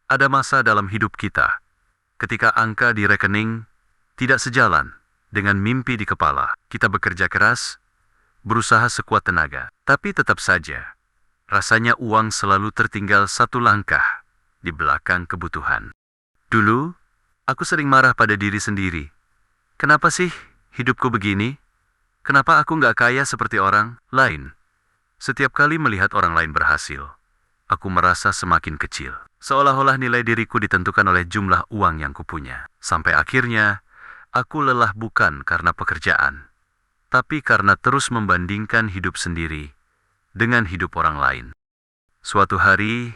Ada masa dalam hidup kita ketika angka di rekening tidak sejalan dengan mimpi di kepala. Kita bekerja keras, berusaha sekuat tenaga, tapi tetap saja rasanya uang selalu tertinggal satu langkah di belakang kebutuhan. Dulu, aku sering marah pada diri sendiri. Kenapa sih hidupku begini? Kenapa aku nggak kaya seperti orang lain? Setiap kali melihat orang lain berhasil, aku merasa semakin kecil. Seolah-olah nilai diriku ditentukan oleh jumlah uang yang kupunya. Sampai akhirnya, aku lelah bukan karena pekerjaan, tapi karena terus membandingkan hidup sendiri dengan hidup orang lain. Suatu hari,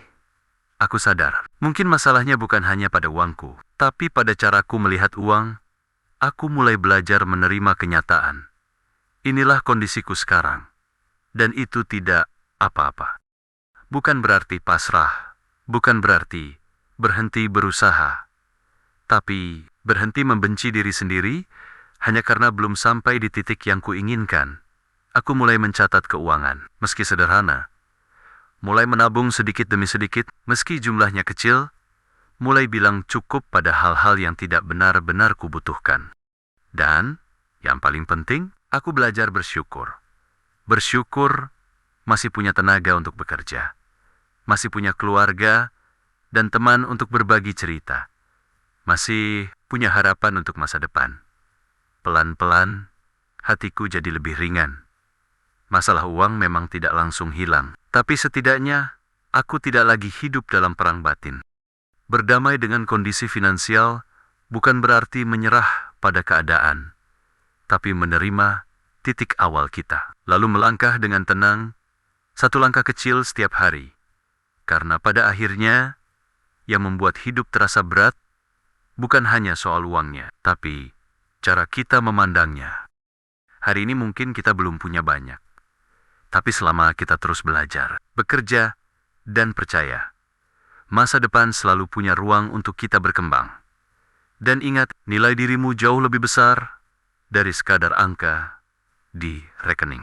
aku sadar, mungkin masalahnya bukan hanya pada uangku, tapi pada caraku melihat uang. Aku mulai belajar menerima kenyataan. Inilah kondisiku sekarang, dan itu tidak apa-apa. Bukan berarti pasrah, bukan berarti berhenti berusaha, tapi berhenti membenci diri sendiri hanya karena belum sampai di titik yang kuinginkan. Aku mulai mencatat keuangan, meski sederhana. Mulai menabung sedikit demi sedikit, meski jumlahnya kecil. Mulai bilang cukup pada hal-hal yang tidak benar-benar kubutuhkan. Dan, yang paling penting, aku belajar bersyukur. Bersyukur masih punya tenaga untuk bekerja, masih punya keluarga dan teman untuk berbagi cerita, masih punya harapan untuk masa depan. Pelan-pelan, hatiku jadi lebih ringan. Masalah uang memang tidak langsung hilang, tapi setidaknya aku tidak lagi hidup dalam perang batin. Berdamai dengan kondisi finansial bukan berarti menyerah pada keadaan, tapi menerima titik awal kita, lalu melangkah dengan tenang, satu langkah kecil setiap hari. Karena pada akhirnya, yang membuat hidup terasa berat bukan hanya soal uangnya, tapi cara kita memandangnya. Hari ini mungkin kita belum punya banyak, tapi selama kita terus belajar, bekerja, dan percaya, masa depan selalu punya ruang untuk kita berkembang. Dan ingat, nilai dirimu jauh lebih besar dari sekadar angka di rekening.